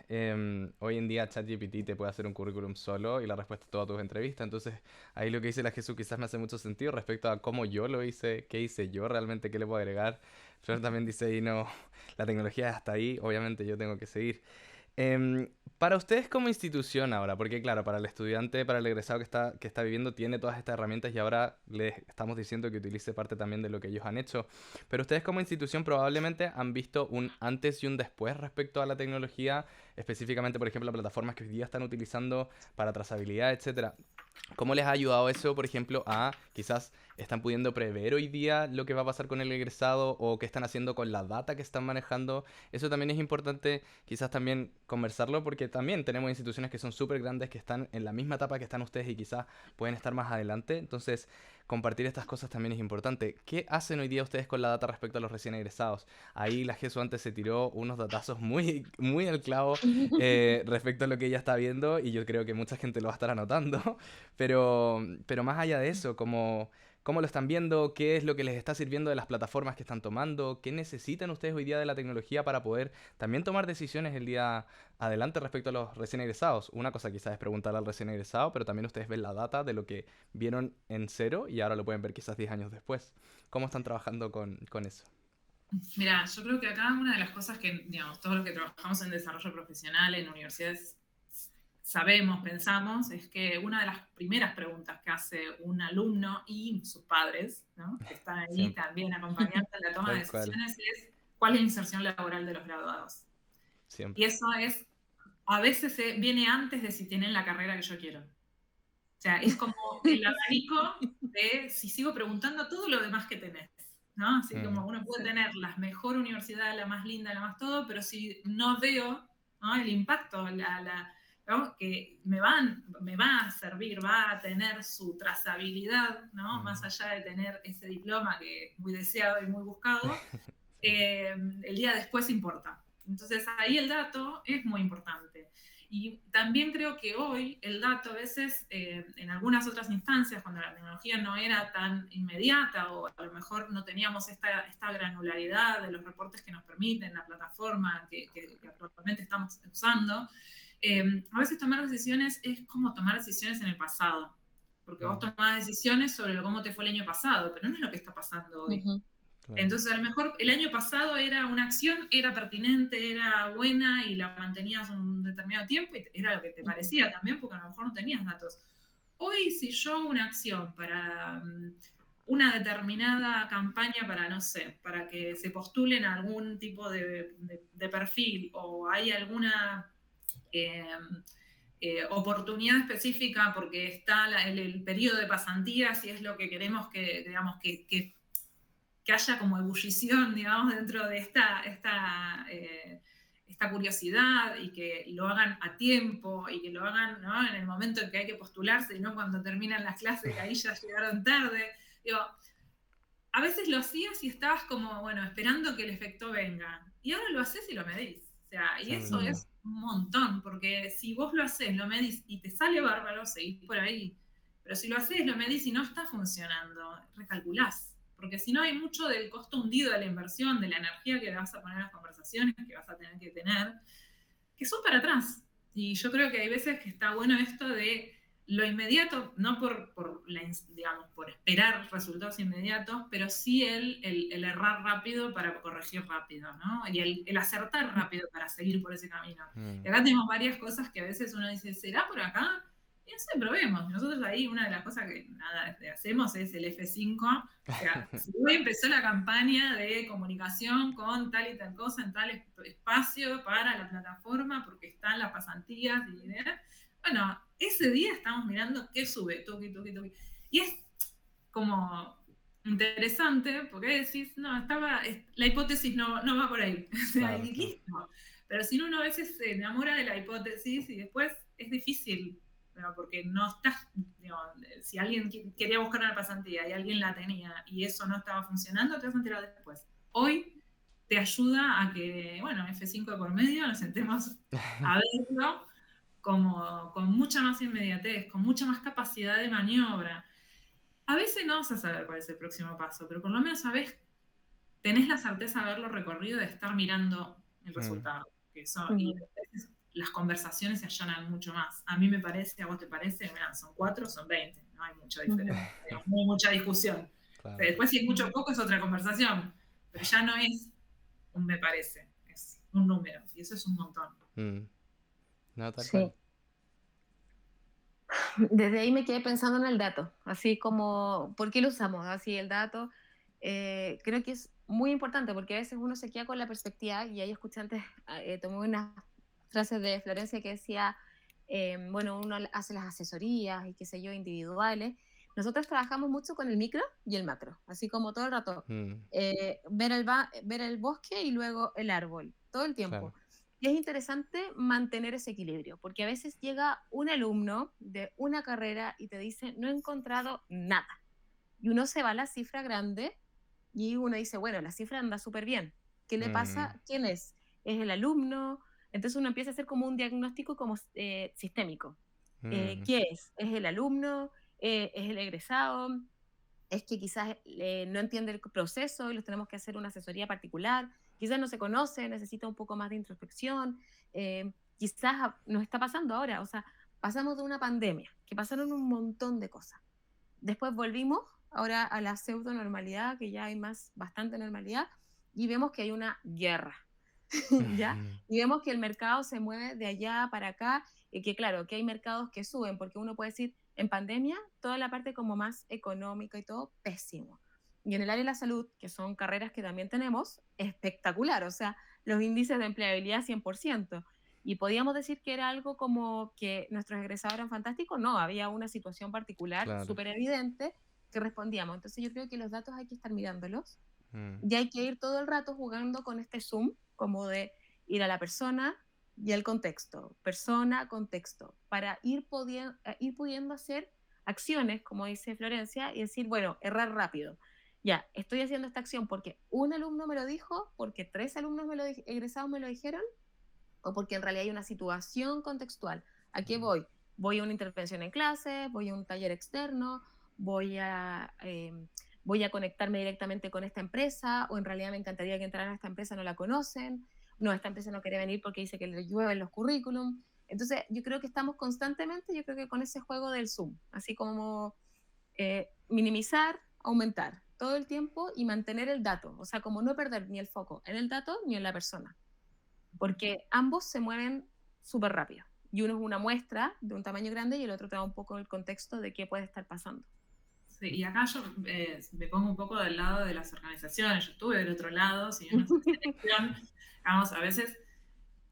Hoy en día ChatGPT te puede hacer un currículum solo y la respuesta a todas tus entrevistas. Entonces, ahí lo que dice la Jesús quizás me hace mucho sentido respecto a cómo yo lo hice, qué hice yo realmente, qué le puedo agregar. Flor también dice ahí, no, la tecnología hasta ahí, obviamente yo tengo que seguir. Para ustedes como institución ahora, porque claro, para el estudiante, para el egresado que está viviendo, tiene todas estas herramientas y ahora les estamos diciendo que utilice parte también de lo que ellos han hecho. Pero ustedes como institución probablemente han visto un antes y un después respecto a la tecnología, específicamente, por ejemplo, las plataformas que hoy día están utilizando para trazabilidad, etcétera. ¿Cómo les ha ayudado eso, por ejemplo, a quizás están pudiendo prever hoy día lo que va a pasar con el egresado o qué están haciendo con la data que están manejando? Eso también es importante quizás también conversarlo porque también tenemos instituciones que son súper grandes que están en la misma etapa que están ustedes y quizás pueden estar más adelante. Entonces, compartir estas cosas también es importante. ¿Qué hacen hoy día ustedes con la data respecto a los recién egresados? Ahí la Jesús antes se tiró unos datazos muy, muy al clavo respecto a lo que ella está viendo y yo creo que mucha gente lo va a estar anotando. Pero más allá de eso, como cómo lo están viendo, qué es lo que les está sirviendo de las plataformas que están tomando, qué necesitan ustedes hoy día de la tecnología para poder también tomar decisiones el día adelante respecto a los recién egresados. Una cosa quizás es preguntarle al recién egresado, pero también ustedes ven la data de lo que vieron en cero y ahora lo pueden ver quizás 10 años después. ¿Cómo están trabajando con eso? Mira, yo creo que acá una de las cosas que, digamos, todos los que trabajamos en desarrollo profesional en universidades sabemos, pensamos, es que una de las primeras preguntas que hace un alumno y sus padres, ¿no?, que están ahí Siempre, también acompañando en la toma de tal cual, decisiones, es cuál es la inserción laboral de los graduados. Y siempre. eso es, a veces viene antes de si tienen la carrera que yo quiero. O sea, es como el abanico de si sigo preguntando todo lo demás que tenés, ¿no? Así Mm, como uno puede tener la mejor universidad, la más linda, la más todo, pero si no veo, ¿no?, el impacto, ¿no?, que me va a servir, va a tener su trazabilidad, ¿no?, más mm. allá de tener ese diploma que es muy deseado y muy buscado, Sí. el día después importa. Entonces ahí el dato es muy importante. Y también creo que hoy el dato a veces, en algunas otras instancias, cuando la tecnología no era tan inmediata o a lo mejor no teníamos esta granularidad de los reportes que nos permiten la plataforma que actualmente estamos usando, a veces tomar decisiones es como tomar decisiones en el pasado. Porque vos Mm, tomás decisiones sobre cómo te fue el año pasado, pero no es lo que está pasando hoy. Ujú. claro. Entonces, a lo mejor el año pasado era una acción, era pertinente, era buena y la mantenías un determinado tiempo y era lo que te Ujú. parecía también, porque a lo mejor no tenías datos. Hoy, si yo hago una acción para una determinada campaña para, no sé, para que se postulen a algún tipo de perfil o hay alguna eh, oportunidad específica porque está el periodo de pasantías y es lo que queremos que, digamos, que haya como ebullición, digamos, dentro de esta curiosidad y que lo hagan a tiempo y que lo hagan, ¿no?, en el momento en que hay que postularse y no cuando terminan las clases que ahí ya llegaron tarde. Digo, a veces lo hacías y estabas como, bueno, esperando que el efecto venga. Y ahora lo haces y lo medís. O sea, y eso es 100%. un montón, porque si vos lo haces, lo medís y te sale bárbaro, seguís por ahí. Pero si lo haces, lo medís y no está funcionando, recalculás. Porque si no hay mucho del costo hundido de la inversión, de la energía que vas a poner en las conversaciones que vas a tener que tener, que son para atrás. Y yo creo que hay veces que está bueno esto de lo inmediato, no digamos, por esperar resultados inmediatos, pero sí el errar rápido para corregir rápido, ¿no? Y el acertar rápido para seguir por ese camino. Y acá tenemos varias cosas que a veces uno dice, ¿será por acá? Y no sé, probemos. Nosotros ahí una de las cosas que nada, hacemos es el F5. O sea, si hoy empezó la campaña de comunicación con tal y tal cosa en tal espacio para la plataforma, porque están las pasantías y bueno, ese día estamos mirando qué sube, toque. Y es como interesante, porque decís, no, la hipótesis no va por ahí. O sea, Claro, y claro. listo. Pero si uno a veces se enamora de la hipótesis y después es difícil, ¿no? Porque no estás, digamos, si alguien quería buscar una pasantía y alguien la tenía y eso no estaba funcionando, te vas a enterar después. Hoy te ayuda a que, bueno, F5 por medio, nos sentemos a verlo como con mucha más inmediatez, con mucha más capacidad de maniobra. A veces no vas a saber cuál es el próximo paso, pero por lo menos sabes, tenés la certeza de haberlo recorrido, de estar mirando el resultado. Y a veces las conversaciones se allanan mucho más. A mí me parece, a vos te parece, mirá, son 4, son 20, no hay mucha diferencia, no hay mucha discusión. Claro. Después si es mucho o poco es otra conversación, pero ya no es un me parece, es un número, y eso es un montón. No, tal cual. Sí. Desde ahí me quedé pensando en el dato, así como, ¿por qué lo usamos? Así el dato, creo que es muy importante porque a veces uno se queda con la perspectiva, y ahí escuché antes, tomé unas frases de Florencia que decía, bueno, uno hace las asesorías y qué sé yo, individuales. Nosotros trabajamos mucho con el micro y el macro, así como todo el rato, ver el bosque y luego el árbol, todo el tiempo. Claro. Y es interesante mantener ese equilibrio, porque a veces llega un alumno de una carrera y te dice, no he encontrado nada. Y uno se va a la cifra grande y uno dice, bueno, la cifra anda súper bien. ¿Qué le pasa? ¿Quién es? ¿Es el alumno? Entonces uno empieza a hacer como un diagnóstico como sistémico. ¿Qué es? ¿Es el alumno? ¿Es el egresado? Es que quizás no entiende el proceso y los tenemos que hacer una asesoría particular, quizás no se conoce, necesita un poco más de introspección, quizás nos está pasando ahora, o sea, pasamos de una pandemia, que pasaron un montón de cosas. Después volvimos ahora a la pseudo normalidad, que ya hay bastante normalidad, y vemos que hay una guerra, ¿ya? Y vemos que el mercado se mueve de allá para acá, y que claro, que hay mercados que suben, porque uno puede decir, en pandemia, toda la parte como más económica y todo, pésimo. Y en el área de la salud, que son carreras que también tenemos, espectacular, o sea, los índices de empleabilidad 100%. Y podíamos decir que era algo como que nuestros egresados eran fantásticos, no, había una situación particular Claro. súper evidente que respondíamos. Entonces yo creo que los datos hay que estar mirándolos y hay que ir todo el rato jugando con este zoom, como de ir a la persona y el contexto, persona, contexto, para ir pudiendo hacer acciones, como dice Florencia, y decir, bueno, errar rápido. Ya, estoy haciendo esta acción porque un alumno me lo dijo, porque 3 alumnos egresados me lo dijeron, o porque en realidad hay una situación contextual. ¿A qué voy? Voy a una intervención en clase, voy a un taller externo, voy a, eh, voy a conectarme directamente con esta empresa, o en realidad me encantaría que entraran a esta empresa, no la conocen, no, esta empresa no quiere venir porque dice que le llueven los currículum. Entonces, yo creo que estamos constantemente, yo creo que con ese juego del Zoom, así como minimizar, aumentar todo el tiempo y mantener el dato, o sea, como no perder ni el foco en el dato ni en la persona, porque ambos se mueven súper rápido. Y uno es una muestra de un tamaño grande y el otro te da un poco el contexto de qué puede estar pasando. Sí, y acá yo me pongo un poco del lado de las organizaciones, yo estuve del otro lado, si bien no soy selección, vamos, a veces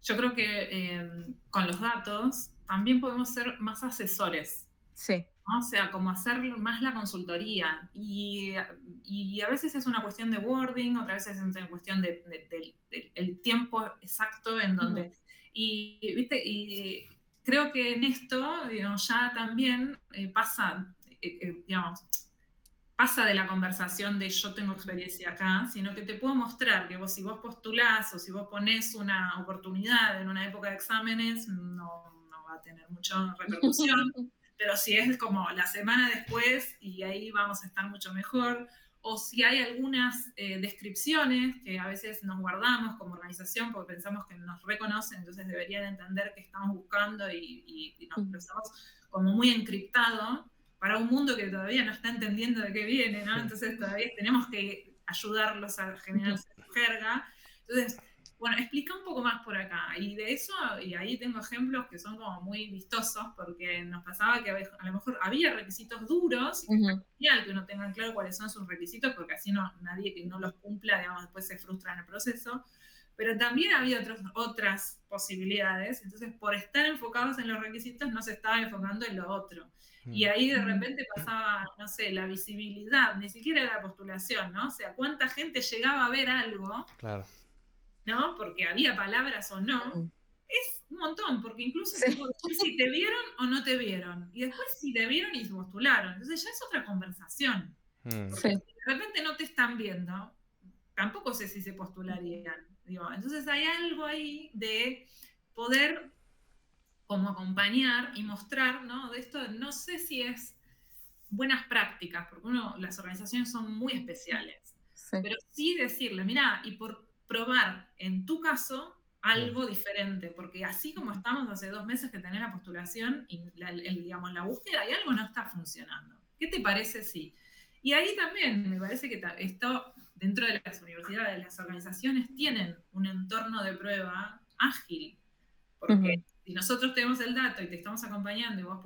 yo creo que con los datos también podemos ser más asesores, Sí. ¿no? O sea, como hacer más la consultoría. Y a veces es una cuestión de wording, otra vez es una cuestión del tiempo exacto en donde... Y, ¿viste? Y creo que en esto, digamos, ya también pasa, digamos, pasa de la conversación de yo tengo experiencia acá, sino que te puedo mostrar que vos, si vos postulás o si vos ponés una oportunidad en una época de exámenes, no va a tener mucha repercusión, pero si es como la semana después y ahí vamos a estar mucho mejor, o si hay algunas descripciones que a veces nos guardamos como organización porque pensamos que nos reconocen, entonces deberían entender que estamos buscando y nos expresamos como muy encriptado para un mundo que todavía no está entendiendo de qué viene, ¿no? Entonces todavía tenemos que ayudarlos a generar su jerga. Entonces, bueno, explica un poco más por acá. Y de eso, y ahí tengo ejemplos que son como muy vistosos, porque nos pasaba que a lo mejor había requisitos duros, y que está genial que uno tenga claro cuáles son sus requisitos, porque así nadie que no los cumpla, digamos, después se frustra en el proceso. Pero también había otras posibilidades, entonces por estar enfocados en los requisitos no se estaba enfocando en lo otro. Y ahí de repente pasaba, no sé, la visibilidad, ni siquiera la postulación, ¿no? O sea, cuánta gente llegaba a ver algo, Claro. ¿no? Porque había palabras o no. Es un montón, porque incluso te puedo decir si te vieron o no te vieron. Y después si te vieron y se postularon. Entonces ya es otra conversación. Porque si de repente no te están viendo, tampoco sé si se postularían. Digo, entonces hay algo ahí de poder como acompañar y mostrar, ¿no? De esto, no sé si es buenas prácticas, porque las organizaciones son muy especiales, pero sí decirle, mira, y por probar en tu caso algo diferente, porque así como estamos hace 2 meses que tenés la postulación y digamos, la búsqueda y algo no está funcionando. ¿Qué te parece si? Y ahí también me parece que esto dentro de las universidades, las organizaciones tienen un entorno de prueba ágil, porque si nosotros tenemos el dato y te estamos acompañando y vos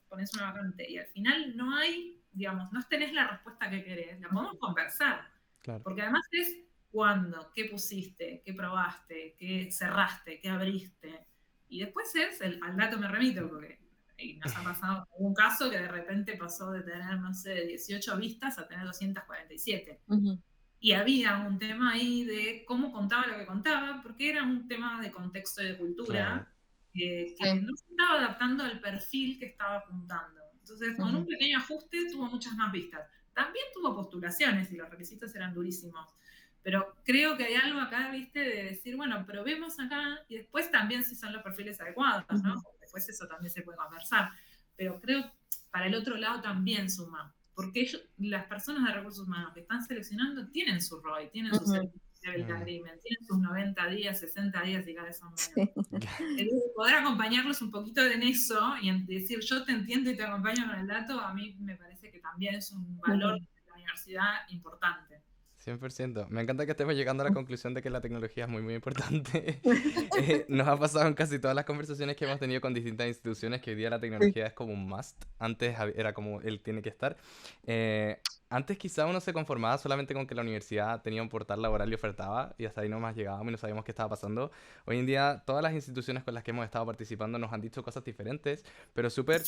ponés una vacante y al final no hay, digamos, no tenés la respuesta que querés, la podemos conversar. Claro. Porque además es cuándo, qué pusiste, qué probaste, qué cerraste, qué abriste. Y después al dato me remito, porque y nos ha pasado un caso que de repente pasó de tener, no sé, 18 vistas a tener 247. Y había un tema ahí de cómo contaba lo que contaba, porque era un tema de contexto y de cultura, que no se estaba adaptando al perfil que estaba apuntando. Entonces, con un pequeño ajuste tuvo muchas más vistas. También tuvo postulaciones y los requisitos eran durísimos. Pero creo que hay algo acá, viste, de decir, bueno, probemos acá y después también si son los perfiles adecuados, ¿no? Después eso también se puede conversar. Pero creo para el otro lado también suma. Porque las personas de recursos humanos que están seleccionando tienen su ROI, tienen su servicio level agreement, tienen sus 90 días, 60 días y cada vez son menos. Poder acompañarlos un poquito en eso y decir yo te entiendo y te acompaño con el dato, a mí me parece que también es un valor de la universidad importante. 100%. Me encanta que estemos llegando a la conclusión de que la tecnología es muy, muy importante. Nos ha pasado en casi todas las conversaciones que hemos tenido con distintas instituciones que hoy día la tecnología es como un must. Antes era como él tiene que estar. Antes quizá uno se conformaba solamente con que la universidad tenía un portal laboral y ofertaba, y hasta ahí nomás llegábamos y no sabíamos qué estaba pasando. Hoy en día todas las instituciones con las que hemos estado participando nos han dicho cosas diferentes, pero súper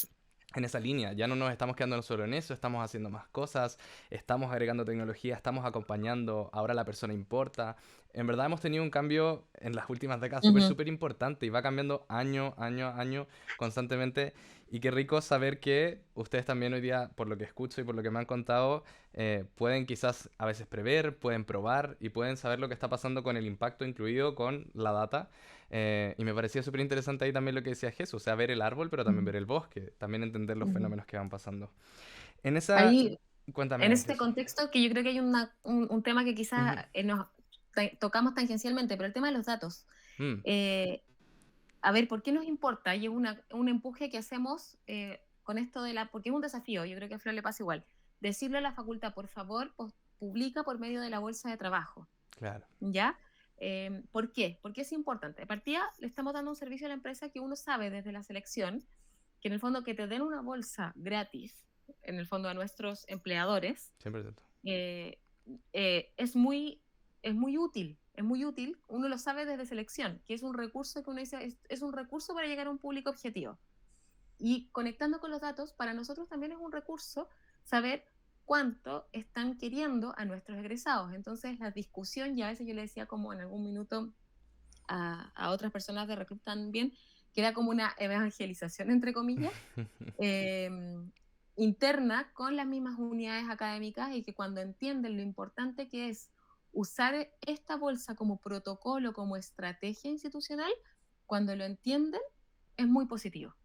en esa línea. Ya no nos estamos quedando solo en eso, estamos haciendo más cosas, estamos agregando tecnología, estamos acompañando, ahora la persona importa. En verdad hemos tenido un cambio en las últimas décadas súper importante y va cambiando año a año constantemente. Y qué rico saber que ustedes también hoy día, por lo que escucho y por lo que me han contado, pueden quizás a veces prever, pueden probar y pueden saber lo que está pasando con el impacto incluido con la data. Y me parecía súper interesante ahí también lo que decía Jesús, o sea, ver el árbol, pero también ver el bosque, también entender los fenómenos que van pasando. En esa... Ahí, Cuéntame, en este Jesús. contexto, que yo creo que hay un tema que quizás nos tocamos tangencialmente, pero el tema de los datos. A ver, ¿por qué nos importa? Y es un empuje que hacemos con esto porque es un desafío, yo creo que a Flor le pasa igual. Decirle a la facultad, por favor, publica por medio de la bolsa de trabajo. Claro. ¿Ya? ¿Por qué? Porque es importante. De partida, le estamos dando un servicio a la empresa que uno sabe desde la selección, que en el fondo que te den una bolsa gratis, en el fondo a nuestros empleadores, 100%. Es muy útil. Es muy útil, uno lo sabe desde selección, que es un recurso que uno dice, es un recurso para llegar a un público objetivo. Y conectando con los datos, para nosotros también es un recurso saber cuánto están queriendo a nuestros egresados. Entonces, la discusión, y a veces yo le decía como en algún minuto a otras personas de Recruit también, que era como una evangelización, entre comillas, interna con las mismas unidades académicas y que cuando entienden lo importante que es usar esta bolsa como protocolo, como estrategia institucional, cuando lo entienden es muy positivo,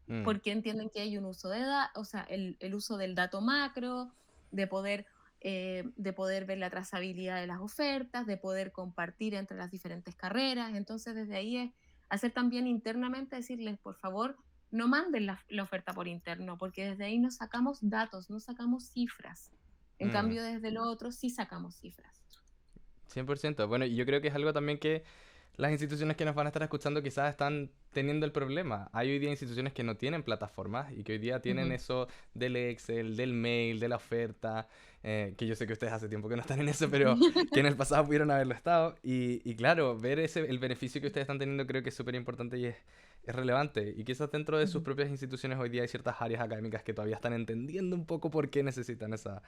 Mm, porque entienden que hay un uso o sea, el uso del dato macro, de poder ver la trazabilidad de las ofertas, de poder compartir entre las diferentes carreras. Entonces, desde ahí es hacer también internamente, decirles, por favor, no manden la oferta por interno, porque desde ahí no sacamos datos, no sacamos cifras. En mm. cambio, desde lo otro sí sacamos cifras. 100%. Bueno, y yo creo que es algo también que las instituciones que nos van a estar escuchando quizás están teniendo el problema. Hay hoy día instituciones que no tienen plataformas y que hoy día tienen Ujú. eso del Excel, del mail, de la oferta, que yo sé que ustedes hace tiempo que no están en eso, pero que en el pasado pudieron haberlo estado. Y claro, ver el beneficio que ustedes están teniendo creo que es súper importante y es relevante. Y quizás dentro de sus Ujú. propias instituciones hoy día hay ciertas áreas académicas que todavía están entendiendo un poco por qué necesitan esa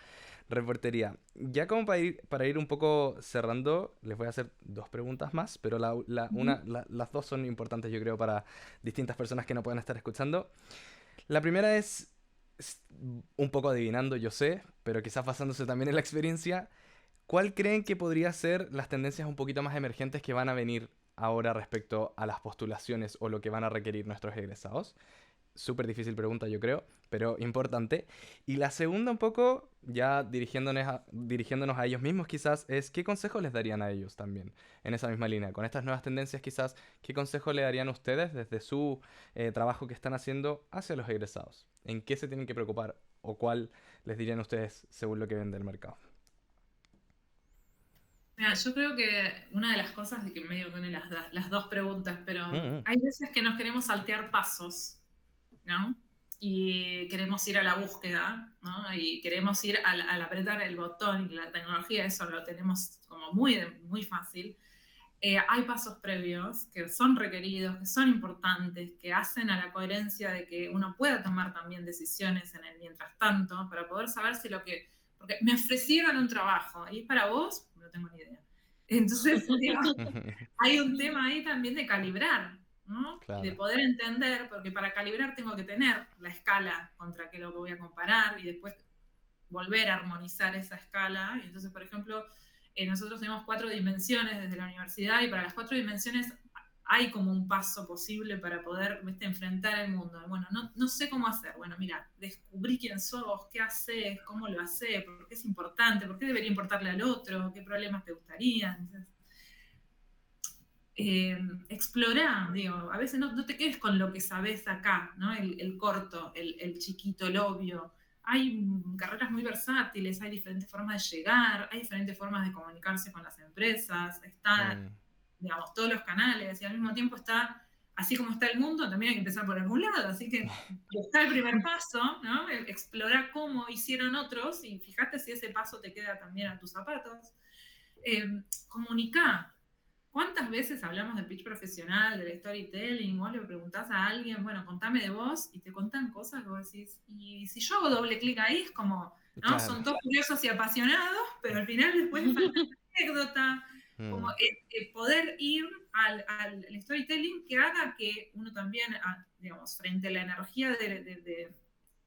reportería. Ya como para ir un poco cerrando, les voy a hacer dos preguntas más, pero Ujú. las dos son importantes, yo creo, para distintas personas que no puedan estar escuchando. La primera es un poco adivinando, yo sé, pero quizás basándose también en la experiencia. ¿Cuál creen que podría ser las tendencias un poquito más emergentes que van a venir ahora respecto a las postulaciones o lo que van a requerir nuestros egresados? Súper difícil pregunta, yo creo, pero importante. Y la segunda, un poco, ya dirigiéndonos a ellos mismos, quizás, es qué consejo les darían a ellos también, en esa misma línea. Con estas nuevas tendencias, quizás, ¿qué consejo le darían ustedes desde su trabajo que están haciendo hacia los egresados? ¿En qué se tienen que preocupar o cuál les dirían ustedes según lo que ven del mercado? Mira, yo creo que una de las cosas de que medio tiene las dos preguntas, pero Mm, mm, hay veces que nos queremos saltear pasos, ¿no? Y queremos ir a la búsqueda, ¿no? Y queremos ir al apretar el botón y la tecnología, eso lo tenemos como muy fácil. Hay pasos previos que son requeridos, que son importantes, que hacen a la coherencia de que uno pueda tomar también decisiones en el mientras tanto, para poder saber si lo que... Porque me ofrecieron un trabajo y es para vos, no tengo ni idea. Entonces, digo, mm. hay un tema ahí también de calibrar, ¿no? Y de Claro. poder entender, porque para calibrar tengo que tener la escala contra qué lo que voy a comparar y después volver a armonizar esa escala. Y entonces, por ejemplo, nosotros tenemos 4 dimensiones desde la universidad y para las 4 dimensiones hay como un paso posible para poder, ¿viste?, enfrentar el mundo. Bueno, no sé cómo hacer. Bueno, mira, descubrí quién sos, qué haces, cómo lo haces, por qué es importante, por qué debería importarle al otro, qué problemas te gustarían. Entonces, explorá, digo, a veces no te quedes con lo que sabes acá, ¿no? El corto, el chiquito, el obvio. Hay carreras muy versátiles, hay diferentes formas de llegar, hay diferentes formas de comunicarse con las empresas, está, Mm, digamos, todos los canales y al mismo tiempo está, así como está el mundo, también hay que empezar por algún lado, así que buscar el primer paso, ¿no? Explorar cómo hicieron otros y fíjate si ese paso te queda también a tus zapatos. Comunicar. ¿Cuántas veces hablamos del pitch profesional, del storytelling? Vos le preguntás a alguien, bueno, contame de vos, y te contan cosas que vos decís, y si yo hago doble clic ahí, es como, ¿no? claro. Son todos curiosos y apasionados, pero al final después les falta una anécdota, como Mm, poder ir al storytelling que haga que uno también, digamos, frente a la energía de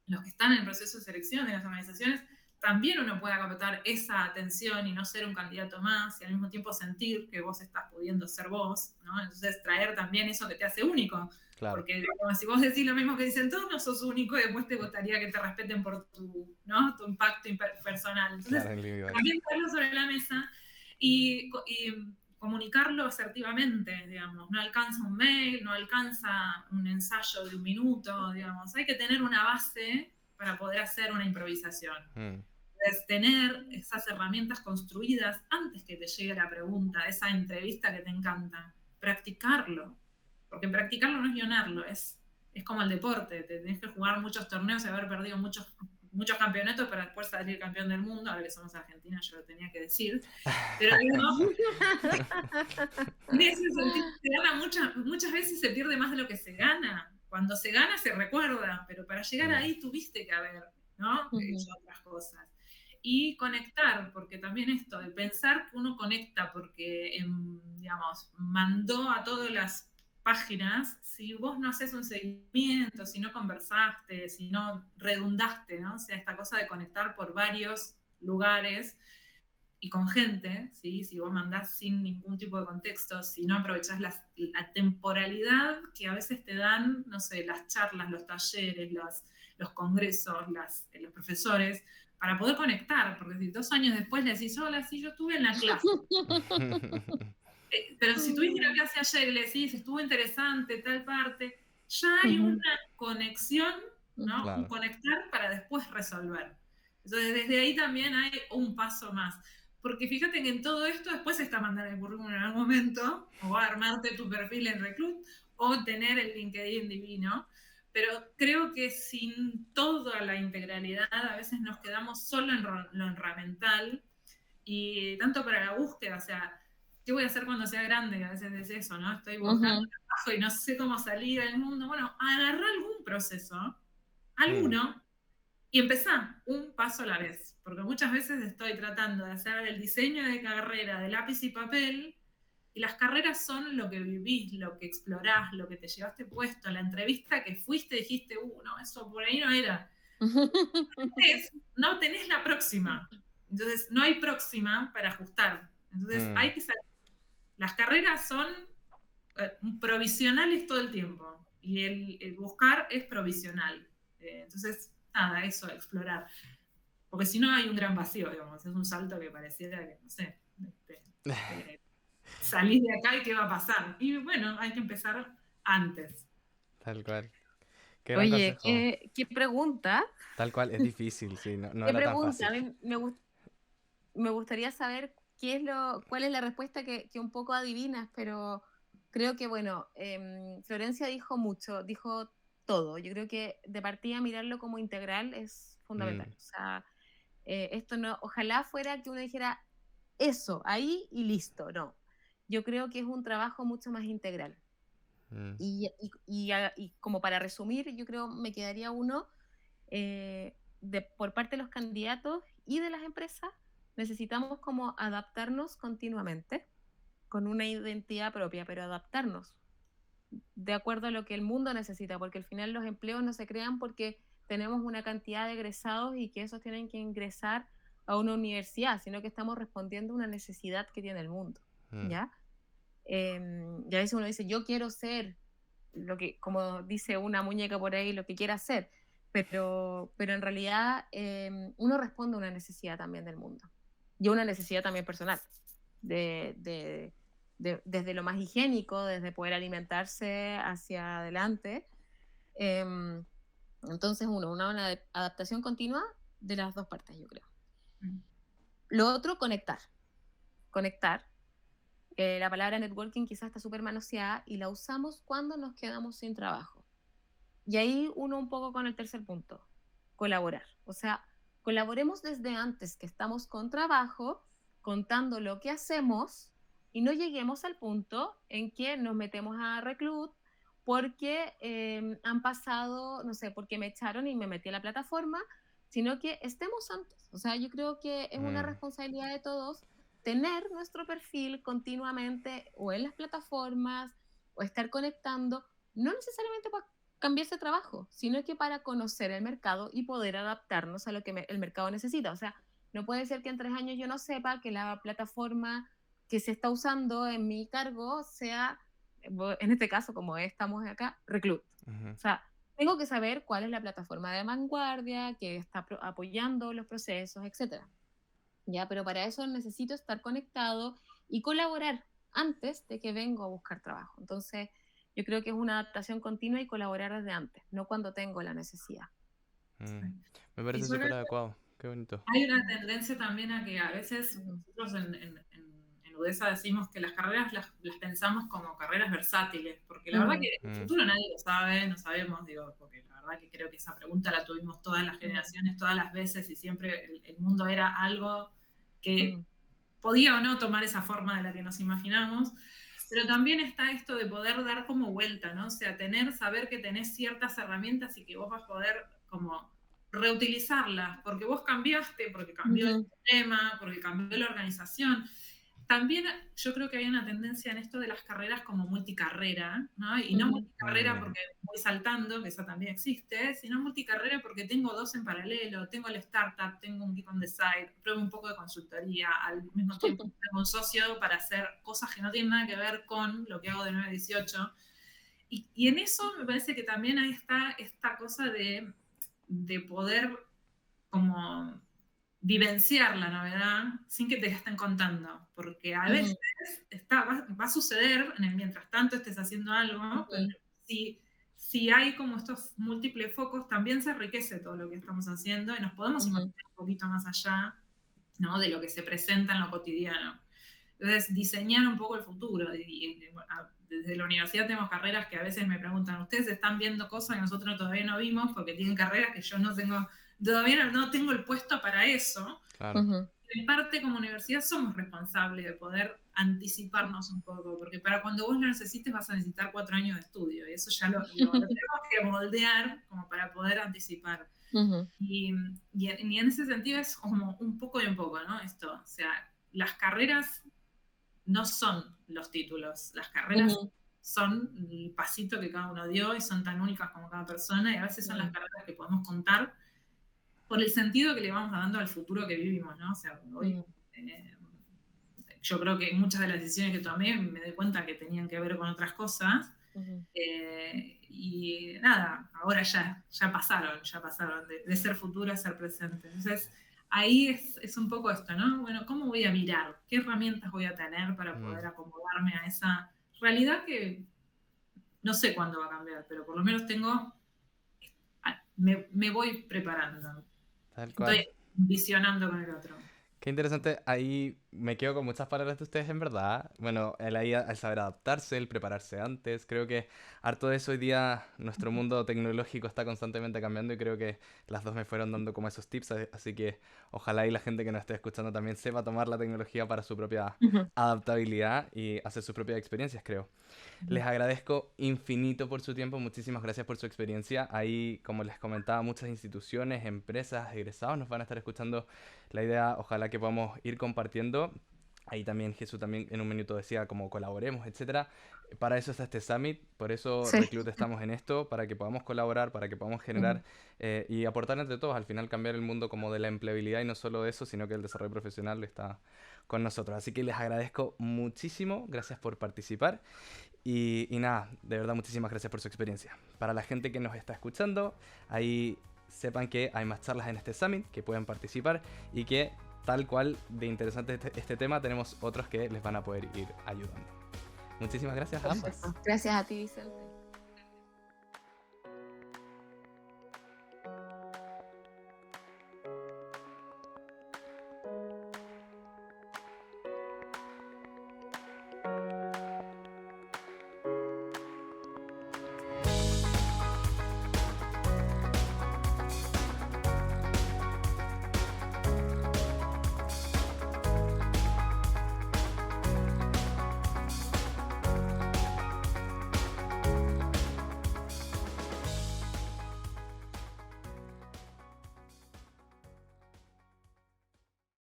los que están en el proceso de selección de las organizaciones, también uno pueda captar esa atención y no ser un candidato más y al mismo tiempo sentir que vos estás pudiendo ser vos, ¿no? Entonces traer también eso que te hace único, claro. porque digamos, si vos decís lo mismo que dicen todos, no sos único y después te gustaría que te respeten por tu, ¿no?, tu impacto personal. Entonces, Claro, individual. también ponerlo sobre la mesa y comunicarlo asertivamente, digamos. No alcanza un mail, no alcanza un ensayo de un minuto, digamos. Hay que tener una base para poder hacer una improvisación. Mm, Es tener esas herramientas construidas antes que te llegue la pregunta, esa entrevista que te encanta. Practicarlo. Porque practicarlo no es guionarlo, es como el deporte. Te tenés que jugar muchos torneos y haber perdido muchos campeonatos para después salir campeón del mundo. Ahora que somos argentinos, yo lo tenía que decir. Pero digo, en ese sentido, se gana muchas veces se pierde más de lo que se gana. Cuando se gana se recuerda, pero para llegar mm, ahí tuviste que haber, ¿no?, Ujú. hecho otras cosas. Y conectar, porque también esto, de pensar que uno conecta porque, digamos, mandó a todas las páginas, si vos no haces un seguimiento, si no conversaste, si no redundaste, ¿no? O sea, esta cosa de conectar por varios lugares y con gente, ¿sí? Si vos mandás sin ningún tipo de contexto, si no aprovechás la temporalidad que a veces te dan, no sé, las charlas, los talleres, los congresos, los profesores, para poder conectar, porque si 2 años después le decís, hola, sí, yo estuve en la clase. Pero si tuviste la clase ayer y le decís, estuvo interesante, tal parte, ya hay una conexión, ¿no? Claro. Un conectar para después resolver. Entonces, desde ahí también hay un paso más. Porque fíjate que en todo esto después está mandar el currículum en algún momento, o armarte tu perfil en Reclut, o tener el LinkedIn divino. Pero creo que sin toda la integralidad, a veces nos quedamos solo en lo herramental, y tanto para la búsqueda, o sea, ¿qué voy a hacer cuando sea grande? A veces es eso, ¿no? Estoy buscando trabajo y no sé cómo salir del mundo. Bueno, agarrá algún proceso, alguno, y empezá un paso a la vez. Porque muchas veces estoy tratando de hacer el diseño de carrera de lápiz y papel, y las carreras son lo que vivís, lo que explorás, lo que te llevaste puesto, la entrevista que fuiste y dijiste, no, eso por ahí no era. No tenés la próxima. Entonces, no hay próxima para ajustar. Entonces, hay que salir. Las carreras son provisionales todo el tiempo y el buscar es provisional. Entonces, nada, eso, explorar. Porque si no hay un gran vacío, digamos, es un salto que pareciera que, no sé, salís de acá y qué va a pasar. Y bueno, hay que empezar antes. Tal cual. Qué gran Oye, consejo. qué pregunta. Tal cual, es difícil, sí, no ¿Qué era tan pregunta? A fácil. mí me gustaría saber cuál es la respuesta que un poco adivinas, pero creo que, bueno, Florencia dijo mucho, dijo todo. Yo creo que de partida mirarlo como integral es fundamental. O sea, esto no, ojalá fuera que uno dijera eso, ahí y listo, no. Yo creo que es un trabajo mucho más integral. Y como para resumir, yo creo me quedaría uno por parte de los candidatos y de las empresas, necesitamos como adaptarnos continuamente con una identidad propia, pero adaptarnos de acuerdo a lo que el mundo necesita, porque al final los empleos no se crean porque tenemos una cantidad de egresados y que esos tienen que ingresar a una universidad, sino que estamos respondiendo a una necesidad que tiene el mundo, ¿ya? Y a veces uno dice, yo quiero ser lo que, como dice una muñeca por ahí, lo que quiera hacer, pero en realidad uno responde a una necesidad también del mundo y a una necesidad también personal, desde lo más higiénico, desde poder alimentarse hacia adelante. Entonces, una adaptación continua de las dos partes, yo creo. Lo otro, conectar. La palabra networking quizás está súper manoseada y la usamos cuando nos quedamos sin trabajo. Y ahí uno un poco con el tercer punto, colaborar. O sea, colaboremos desde antes que estamos con trabajo, contando lo que hacemos y no lleguemos al punto en que nos metemos a Reclut porque han pasado, no sé, porque me echaron y me metí a la plataforma, sino que estemos antes. O sea, yo creo que es una responsabilidad de todos tener nuestro perfil continuamente o en las plataformas o estar conectando, no necesariamente para cambiarse de trabajo, sino que para conocer el mercado y poder adaptarnos a lo que el mercado necesita. O sea, no puede ser que en 3 años yo no sepa que la plataforma que se está usando en mi cargo sea, en este caso, como estamos acá, Reclut. O sea, tengo que saber cuál es la plataforma de vanguardia que está apoyando los procesos, etcétera. ¿Ya? Pero para eso necesito estar conectado y colaborar antes de que vengo a buscar trabajo. Entonces, yo creo que es una adaptación continua y colaborar desde antes, no cuando tengo la necesidad. Me parece súper adecuado, qué bonito. Hay una tendencia también a que a veces nosotros en UDESA decimos que las carreras las pensamos como carreras versátiles, porque la verdad que en el futuro nadie lo sabe, no sabemos, digo, porque la verdad que creo que esa pregunta la tuvimos todas las generaciones, todas las veces, y siempre el mundo era algo que podía o no tomar esa forma de la que nos imaginamos, pero también está esto de poder dar como vuelta, ¿no? O sea, saber que tenés ciertas herramientas y que vos vas a poder como reutilizarlas, porque vos cambiaste, porque cambió el sistema, porque cambió la organización. también yo creo que hay una tendencia en esto de las carreras como multicarrera, ¿no? Y no multicarrera porque voy saltando, que eso también existe, sino multicarrera porque tengo dos en paralelo, tengo el startup, tengo un Geek on the side, pruebo un poco de consultoría, al mismo tiempo tengo un socio para hacer cosas que no tienen nada que ver con lo que hago de 9 a 18. Y en eso me parece que también ahí está esta cosa de poder como vivenciar la novedad sin que te estén contando, porque a veces va a suceder en el mientras tanto estés haciendo algo, pero si hay como estos múltiples focos, también se enriquece todo lo que estamos haciendo y nos podemos imaginar un poquito más allá, ¿no? De lo que se presenta en lo cotidiano. Entonces, diseñar un poco el futuro. Desde la universidad tenemos carreras que a veces me preguntan, ¿ustedes están viendo cosas que nosotros todavía no vimos? Porque tienen carreras que yo no tengo, todavía no tengo el puesto para eso. Claro. En parte, como universidad, somos responsables de poder anticiparnos un poco, porque para cuando vos lo necesites vas a necesitar 4 años de estudio, y eso ya lo tenemos que moldear como para poder anticipar. Y en ese sentido es como un poco y un poco, ¿no? Esto, o sea, las carreras no son los títulos, las carreras son el pasito que cada uno dio y son tan únicas como cada persona, y a veces son las carreras que podemos contar por el sentido que le vamos dando al futuro que vivimos, ¿no? O sea, hoy yo creo que muchas de las decisiones que tomé me di cuenta que tenían que ver con otras cosas, y nada, ahora ya pasaron de ser futuro a ser presente. Entonces, ahí es un poco esto, ¿no? Bueno, ¿cómo voy a mirar? ¿Qué herramientas voy a tener para poder acomodarme a esa realidad que no sé cuándo va a cambiar, pero por lo menos me voy preparando. Tal cual. Estoy visionando con el otro. Qué interesante, ahí me quedo con muchas palabras de ustedes en verdad. Bueno, el saber adaptarse, el prepararse antes, creo que harto de eso hoy día nuestro mundo tecnológico está constantemente cambiando y creo que las dos me fueron dando como esos tips, así que ojalá y la gente que nos esté escuchando también sepa tomar la tecnología para su propia adaptabilidad y hacer sus propias experiencias, creo. Les agradezco infinito por su tiempo, muchísimas gracias por su experiencia. Ahí, como les comentaba, muchas instituciones, empresas, egresados nos van a estar escuchando. La idea, ojalá que podamos ir compartiendo. Ahí también Jesús también en un minuto decía como colaboremos, etcétera. Para eso está este Summit, por eso Reclute estamos en esto, para que podamos colaborar, para que podamos generar y aportar entre todos, al final cambiar el mundo como de la empleabilidad y no solo de eso, sino que el desarrollo profesional está con nosotros. Así que les agradezco muchísimo, gracias por participar. Y nada, de verdad muchísimas gracias por su experiencia. Para la gente que nos está escuchando, ahí sepan que hay más charlas en este Summit, que pueden participar y que tal cual de interesante este tema, tenemos otros que les van a poder ir ayudando. Muchísimas gracias a ambas. Gracias a ti, Vicente.